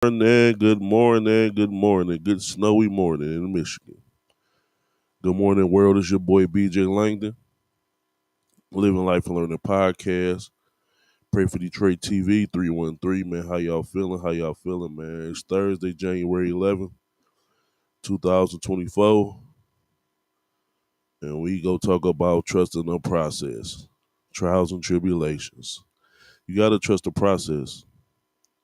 Good morning, good morning, good snowy morning in Michigan. Good morning, world. It's your boy BJ Langdon, Living Life and Learning Podcast. Pray for Detroit TV 313, man. How y'all feeling? How y'all feeling, man? It's Thursday, January 11th, 2024, and we go talk about trusting the process, trials and tribulations. You gotta trust the process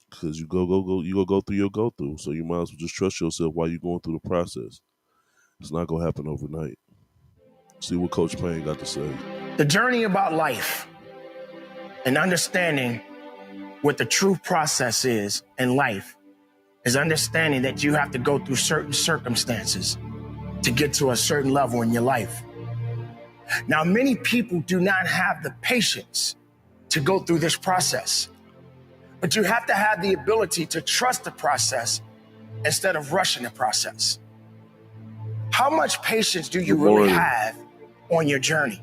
because you go through your go through. So you might as well just trust yourself while you're going through the process. It's not gonna happen overnight. See what Coach Payne got to say. The journey about life and understanding what the true process is in life is understanding that you have to go through certain circumstances to get to a certain level in your life. Now, many people do not have the patience to go through this process, but you have to have the ability to trust the process instead of rushing the process. How much patience do you really have on your journey?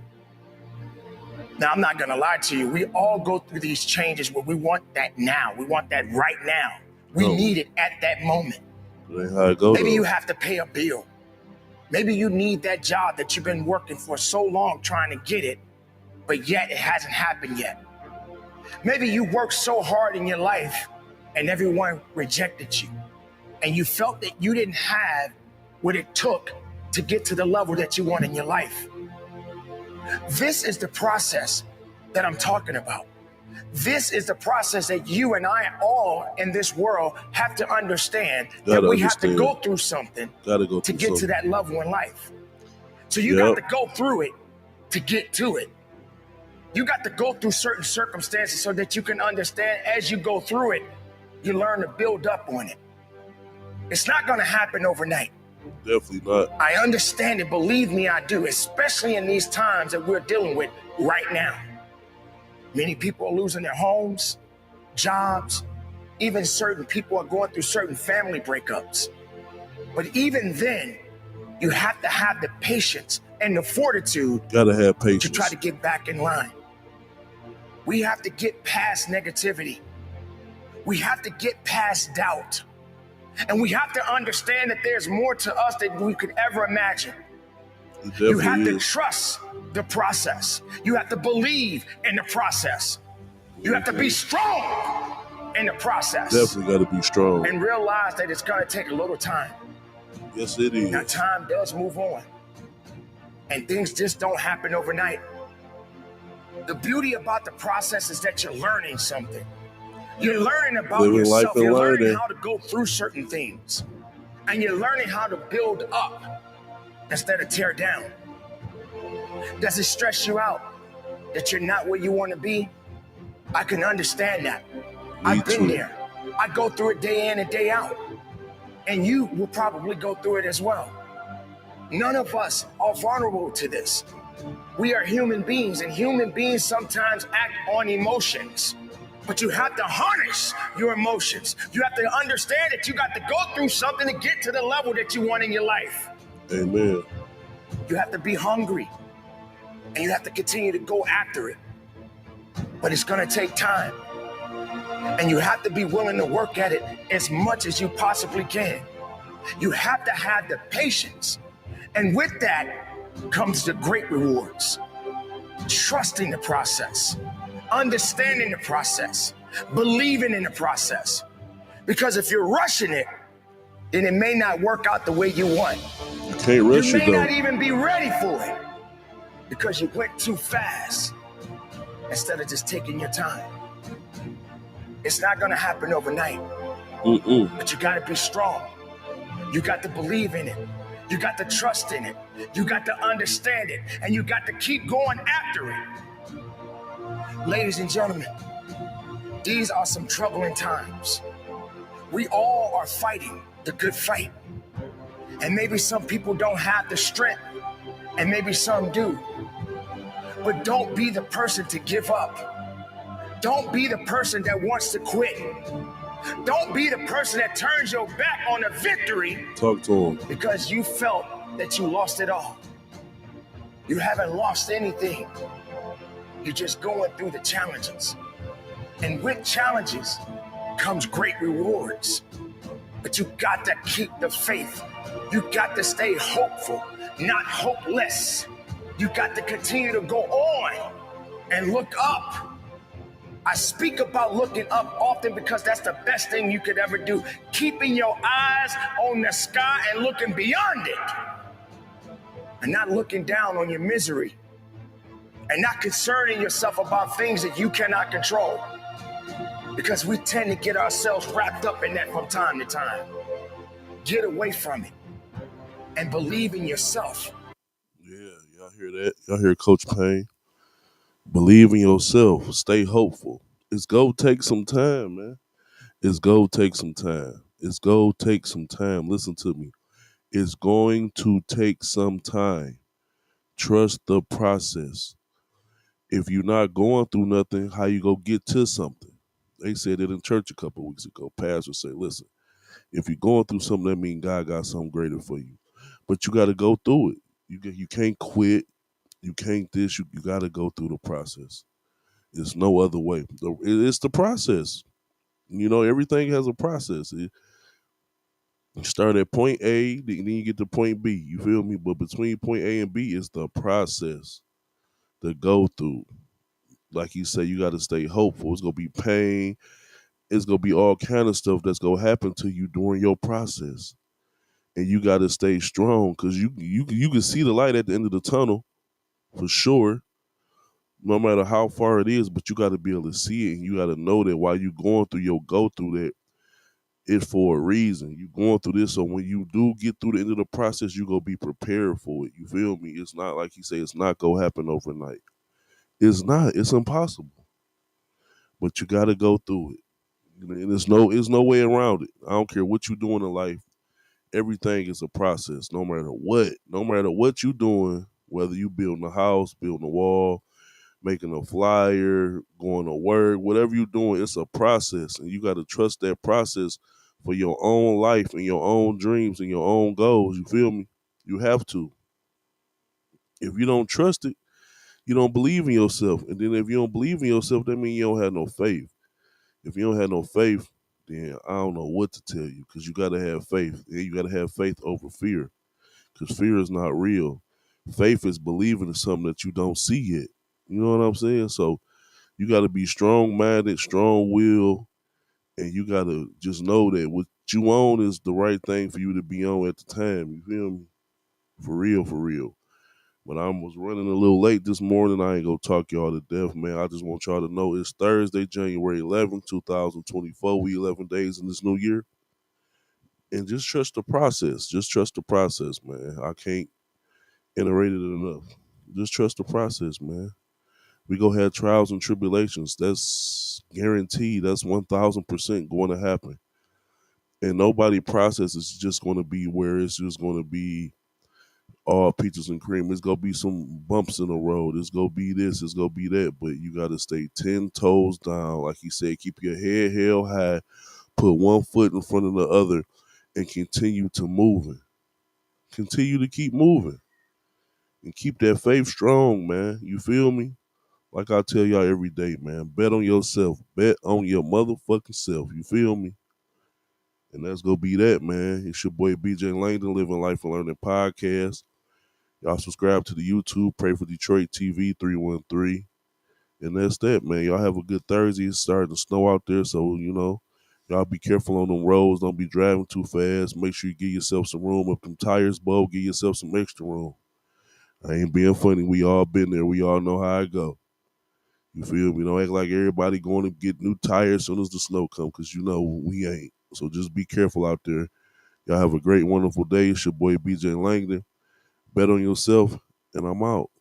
Now, I'm not going to lie to you. We all go through these changes where we want that now. We want that right now. We need it at that moment. Maybe you have to pay a bill. Maybe you need that job that you've been working for so long trying to get it, but yet it hasn't happened yet. Maybe you worked so hard in your life and everyone rejected you, and you felt that you didn't have what it took to get to the level that you want in your life. This is the process that I'm talking about. This is the process that you and I all in this world have to understand that we have to go through something to get to that level in life. So you got to go through it to get to it. You got to go through certain circumstances so that you can understand as you go through it, you learn to build up on it. It's not going to happen overnight. Definitely not. I understand it. Believe me, I do, especially in these times that we're dealing with right now. Many people are losing their homes, jobs. Even certain people are going through certain family breakups. But even then, you have to have the patience and the fortitude to try to get back in line. We have to get past negativity. We have to get past doubt. And we have to understand that there's more to us than we could ever imagine. You have to trust the process. You have to believe in the process. You have to be strong in the process. Definitely got to be strong. And realize that it's going to take a little time. Yes, it is. Now, time does move on. And things just don't happen overnight. The beauty about the process is that you're learning something. You're learning about yourself. You're learning how to go through certain things. And you're learning how to build up instead of tear down. Does it stress you out that you're not where you want to be? I can understand that. I've been there. I go through it day in and day out. And you will probably go through it as well. None of us are vulnerable to this. We are human beings, and human beings sometimes act on emotions. But you have to harness your emotions. You have to understand that you got to go through something to get to the level that you want in your life. Amen. You have to be hungry, and you have to continue to go after it. But it's going to take time. And you have to be willing to work at it as much as you possibly can. You have to have the patience. And with that comes the great rewards. Trusting the process. Understanding the process, believing in the process. Because if you're rushing it, then it may not work out the way you want. You can't rush it, though. You may not even be ready for it because you went too fast instead of just taking your time. It's not going to happen overnight. But you got to be strong. You got to believe in it. You got to trust in it. You got to understand it. And you got to keep going after it. Ladies and gentlemen, these are some troubling times. We all are fighting the good fight. And maybe some people don't have the strength, and maybe some do. But don't be the person to give up. Don't be the person that wants to quit. Don't be the person that turns your back on the victory. Talk to him. Because you felt that you lost it all. You haven't lost anything. You're just going through the challenges. And with challenges comes great rewards. But you got to keep the faith. You got to stay hopeful, not hopeless. You got to continue to go on and look up. I speak about looking up often because that's the best thing you could ever do. Keeping your eyes on the sky and looking beyond it, and not looking down on your misery, and not concerning yourself about things that you cannot control. Because we tend to get ourselves wrapped up in that from time to time. Get away from it and believe in yourself. Yeah, y'all hear that? Y'all hear Coach Payne? Believe in yourself. Stay hopeful. It's go take some time, man. It's go take some time. It's go take some time. Listen to me. It's going to take some time. Trust the process. If you're not going through nothing, how you go get to something? They said it in church a couple of weeks ago. Pastor say, listen, if you're going through something, that means God got something greater for you. But you got to go through it. You can't quit. You can't this. You got to go through the process. There's no other way. It's the process. You know, everything has a process. You start at point A, then you get to point B. You feel me? But between point A and B is the process to go through. Like you say, you got to stay hopeful. It's gonna be pain. It's gonna be all kind of stuff that's gonna happen to you during your process, and you got to stay strong because you can see the light at the end of the tunnel for sure. No matter how far it is, but you got to be able to see it, and you got to know that while you going through your go through that, it's for a reason. You going through this, so when you do get through the end of the process, you gonna be prepared for it. You feel me? It's not like you say it's not gonna happen overnight. It's not. It's impossible. But you gotta go through it. And there's no way around it. I don't care what you doing in life. Everything is a process, no matter what. No matter what you doing, whether you building a house, building a wall, making a flyer, going to work, whatever you're doing, it's a process. And you got to trust that process for your own life and your own dreams and your own goals. You feel me? You have to. If you don't trust it, you don't believe in yourself. And then if you don't believe in yourself, that means you don't have no faith. If you don't have no faith, then I don't know what to tell you because you got to have faith. And you got to have faith over fear because fear is not real. Faith is believing in something that you don't see yet. You know what I'm saying? So you got to be strong minded, strong willed, and you got to just know that what you own is the right thing for you to be on at the time. You feel me? For real, for real. But I was running a little late this morning. I ain't gonna talk y'all to death, man. I just want y'all to know it's Thursday, January 11th, 2024. We 11 days in this new year. And just trust the process. Just trust the process, man. I can't iterate it enough. Just trust the process, man. We go have trials and tribulations. That's guaranteed. That's 1,000% going to happen. And nobody process is just going to be where it's just going to be all peaches and cream. It's going to be some bumps in the road. It's going to be this. It's going to be that. But you got to stay 10 toes down. Like he said, keep your head held high. Put one foot in front of the other and continue to moving. Continue to keep moving. And keep that faith strong, man. You feel me? Like I tell y'all every day, man, bet on yourself. Bet on your motherfucking self. You feel me? And that's gonna be that, man. It's your boy BJ Langdon, Living Life and Learning Podcast. Y'all subscribe to the YouTube, Pray for Detroit TV 313. And that's that, man. Y'all have a good Thursday. It's starting to snow out there, so y'all be careful on them roads. Don't be driving too fast. Make sure you give yourself some room. If them tires blow, give yourself some extra room. I ain't being funny. We all been there. We all know how it go. You feel me? Don't act like everybody going to get new tires as soon as the snow comes, because we ain't. So just be careful out there. Y'all have a great, wonderful day. It's your boy BJ Langdon. Bet on yourself, and I'm out.